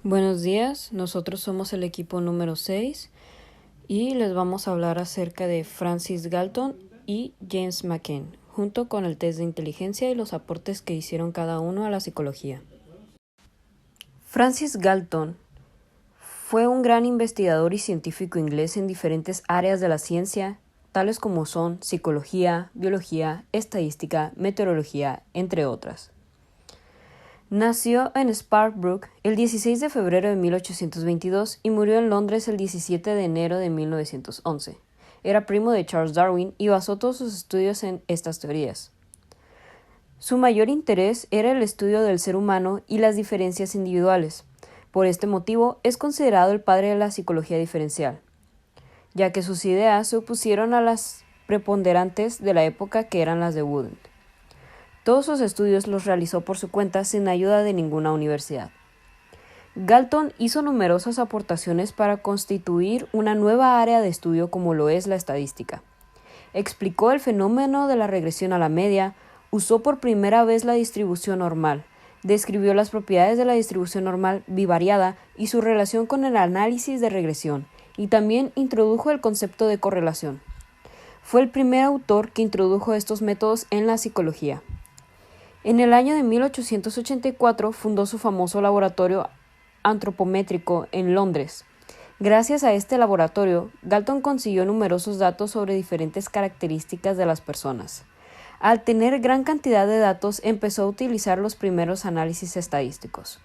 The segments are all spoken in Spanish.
Buenos días, nosotros somos el equipo número 6 y les vamos a hablar acerca de Francis Galton y James McCain, junto con el test de inteligencia y los aportes que hicieron cada uno a la psicología. Francis Galton fue un gran investigador y científico inglés en diferentes áreas de la ciencia, tales como son psicología, biología, estadística, meteorología, entre otras. Nació en Sparkbrook el 16 de febrero de 1822 y murió en Londres el 17 de enero de 1911. Era primo de Charles Darwin y basó todos sus estudios en estas teorías. Su mayor interés era el estudio del ser humano y las diferencias individuales. Por este motivo, es considerado el padre de la psicología diferencial, ya que sus ideas se opusieron a las preponderantes de la época que eran las de Wundt. Todos sus estudios los realizó por su cuenta sin ayuda de ninguna universidad. Galton hizo numerosas aportaciones para constituir una nueva área de estudio como lo es la estadística. Explicó el fenómeno de la regresión a la media, usó por primera vez la distribución normal, describió las propiedades de la distribución normal bivariada y su relación con el análisis de regresión, y también introdujo el concepto de correlación. Fue el primer autor que introdujo estos métodos en la psicología. En el año de 1884 fundó su famoso laboratorio antropométrico en Londres. Gracias a este laboratorio, Galton consiguió numerosos datos sobre diferentes características de las personas. Al tener gran cantidad de datos, empezó a utilizar los primeros análisis estadísticos.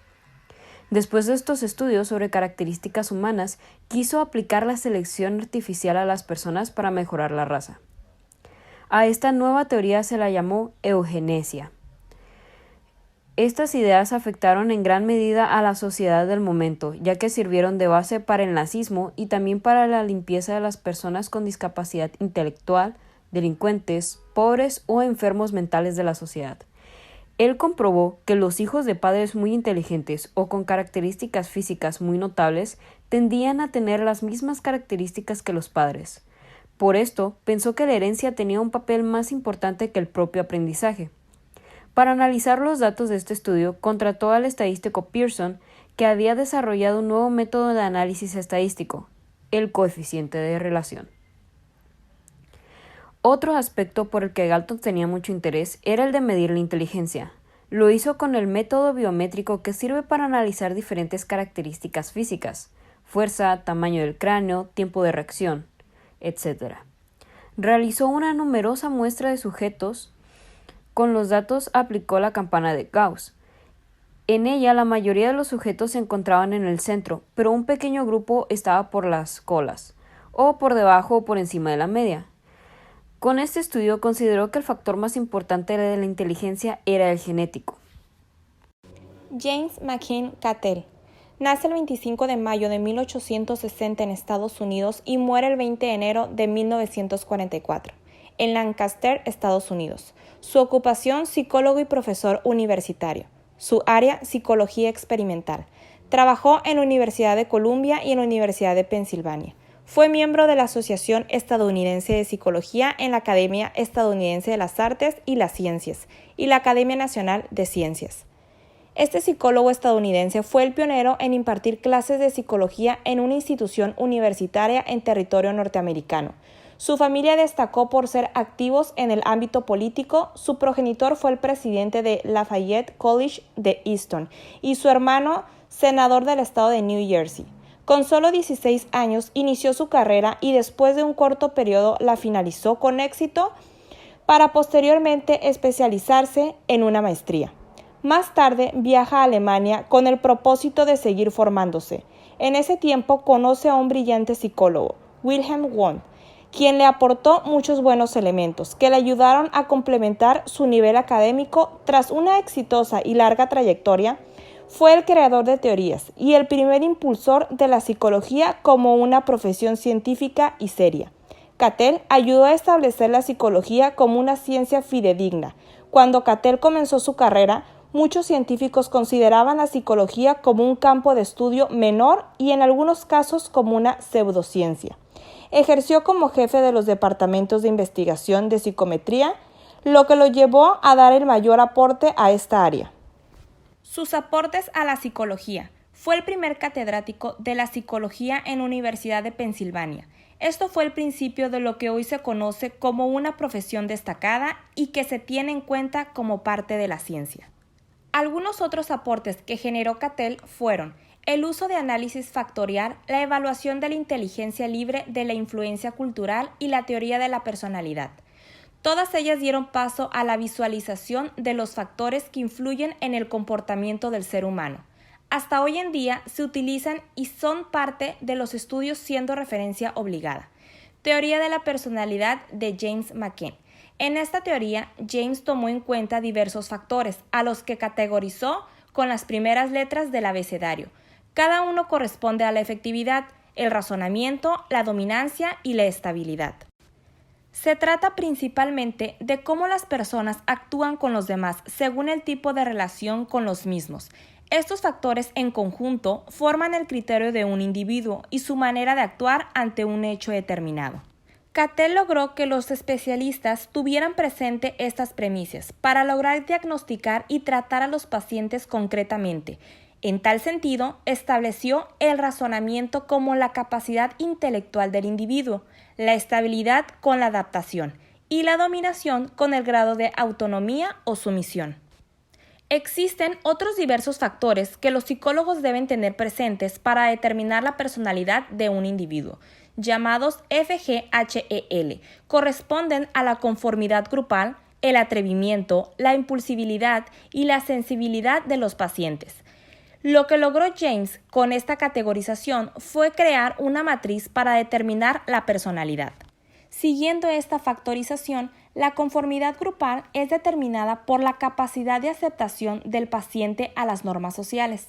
Después de estos estudios sobre características humanas, quiso aplicar la selección artificial a las personas para mejorar la raza. A esta nueva teoría se la llamó eugenesia. Estas ideas afectaron en gran medida a la sociedad del momento, ya que sirvieron de base para el nazismo y también para la limpieza de las personas con discapacidad intelectual, delincuentes, pobres o enfermos mentales de la sociedad. Él comprobó que los hijos de padres muy inteligentes o con características físicas muy notables tendían a tener las mismas características que los padres. Por esto, pensó que la herencia tenía un papel más importante que el propio aprendizaje. Para analizar los datos de este estudio, contrató al estadístico Pearson, que había desarrollado un nuevo método de análisis estadístico, el coeficiente de relación. Otro aspecto por el que Galton tenía mucho interés era el de medir la inteligencia. Lo hizo con el método biométrico que sirve para analizar diferentes características físicas, fuerza, tamaño del cráneo, tiempo de reacción, etc. Realizó una numerosa muestra de sujetos. Con los datos aplicó la campana de Gauss. En ella la mayoría de los sujetos se encontraban en el centro, pero un pequeño grupo estaba por las colas, o por debajo o por encima de la media. Con este estudio consideró que el factor más importante de la inteligencia era el genético. James McCain Cattell nace el 25 de mayo de 1860 en Estados Unidos y muere el 20 de enero de 1944. En Lancaster, Estados Unidos. Su ocupación, psicólogo y profesor universitario. Su área, psicología experimental. Trabajó en la Universidad de Columbia y en la Universidad de Pensilvania. Fue miembro de la Asociación Estadounidense de Psicología en la Academia Estadounidense de las Artes y las Ciencias y la Academia Nacional de Ciencias. Este psicólogo estadounidense fue el pionero en impartir clases de psicología en una institución universitaria en territorio norteamericano. Su familia destacó por ser activos en el ámbito político. Su progenitor fue el presidente de Lafayette College de Easton y su hermano, senador del estado de New Jersey. Con solo 16 años inició su carrera y después de un corto periodo la finalizó con éxito para posteriormente especializarse en una maestría. Más tarde viaja a Alemania con el propósito de seguir formándose. En ese tiempo conoce a un brillante psicólogo, Wilhelm Wundt, quien le aportó muchos buenos elementos que le ayudaron a complementar su nivel académico. Tras una exitosa y larga trayectoria, fue el creador de teorías y el primer impulsor de la psicología como una profesión científica y seria. Cattell ayudó a establecer la psicología como una ciencia fidedigna. Cuando Cattell comenzó su carrera, muchos científicos consideraban la psicología como un campo de estudio menor y en algunos casos como una pseudociencia. Ejerció como jefe de los departamentos de investigación de psicometría, lo que lo llevó a dar el mayor aporte a esta área. Sus aportes a la psicología. fue el primer catedrático de la psicología en la Universidad de Pensilvania. Esto fue el principio de lo que hoy se conoce como una profesión destacada y que se tiene en cuenta como parte de la ciencia. Algunos otros aportes que generó Cattell fueron el uso de análisis factorial, la evaluación de la inteligencia libre de la influencia cultural y la teoría de la personalidad. Todas ellas dieron paso a la visualización de los factores que influyen en el comportamiento del ser humano. Hasta hoy en día se utilizan y son parte de los estudios siendo referencia obligada. Teoría de la personalidad de James McKee. En esta teoría, James tomó en cuenta diversos factores, a los que categorizó con las primeras letras del abecedario. Cada uno corresponde a la efectividad, el razonamiento, la dominancia y la estabilidad. Se trata principalmente de cómo las personas actúan con los demás según el tipo de relación con los mismos. Estos factores en conjunto forman el criterio de un individuo y su manera de actuar ante un hecho determinado. Cattell logró que los especialistas tuvieran presente estas premisas para lograr diagnosticar y tratar a los pacientes concretamente. En tal sentido, estableció el razonamiento como la capacidad intelectual del individuo, la estabilidad con la adaptación y la dominación con el grado de autonomía o sumisión. Existen otros diversos factores que los psicólogos deben tener presentes para determinar la personalidad de un individuo, llamados FGHEL. Corresponden a la conformidad grupal, el atrevimiento, la impulsibilidad y la sensibilidad de los pacientes. Lo que logró James con esta categorización fue crear una matriz para determinar la personalidad. Siguiendo esta factorización, la conformidad grupal es determinada por la capacidad de aceptación del paciente a las normas sociales.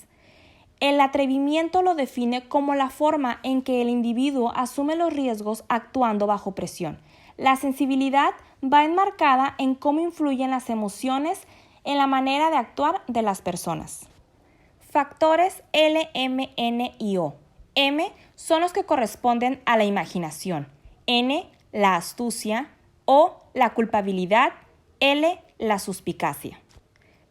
El atrevimiento lo define como la forma en que el individuo asume los riesgos actuando bajo presión. La sensibilidad va enmarcada en cómo influyen las emociones en la manera de actuar de las personas. Factores L, M, N y O. M son los que corresponden a la imaginación, N, la astucia, O, la culpabilidad, L, la suspicacia.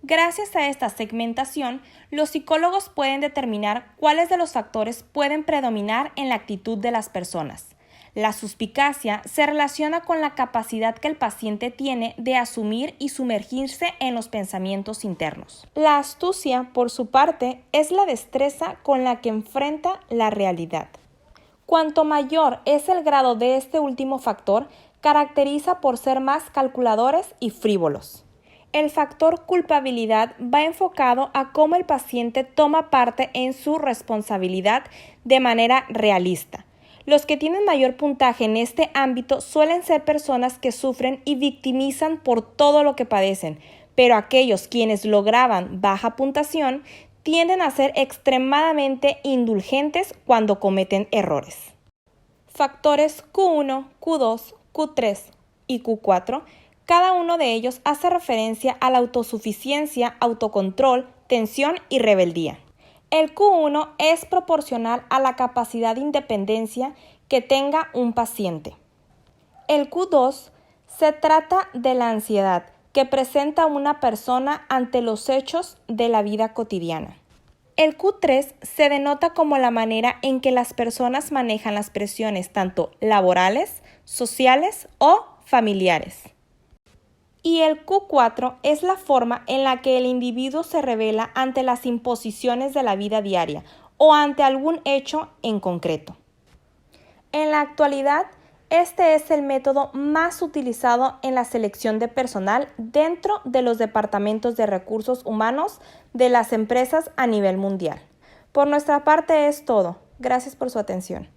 Gracias a esta segmentación, los psicólogos pueden determinar cuáles de los factores pueden predominar en la actitud de las personas. La suspicacia se relaciona con la capacidad que el paciente tiene de asumir y sumergirse en los pensamientos internos. La astucia, por su parte, es la destreza con la que enfrenta la realidad. Cuanto mayor es el grado de este último factor, caracteriza por ser más calculadores y frívolos. El factor culpabilidad va enfocado a cómo el paciente toma parte en su responsabilidad de manera realista. Los que tienen mayor puntaje en este ámbito suelen ser personas que sufren y victimizan por todo lo que padecen, pero aquellos quienes lograban baja puntuación tienden a ser extremadamente indulgentes cuando cometen errores. Factores Q1, Q2, Q3 y Q4, cada uno de ellos hace referencia a la autosuficiencia, autocontrol, tensión y rebeldía. El Q1 es proporcional a la capacidad de independencia que tenga un paciente. El Q2 se trata de la ansiedad que presenta una persona ante los hechos de la vida cotidiana. El Q3 se denota como la manera en que las personas manejan las presiones tanto laborales, sociales o familiares. Y el Q4 es la forma en la que el individuo se revela ante las imposiciones de la vida diaria o ante algún hecho en concreto. En la actualidad, este es el método más utilizado en la selección de personal dentro de los departamentos de recursos humanos de las empresas a nivel mundial. Por nuestra parte es todo. Gracias por su atención.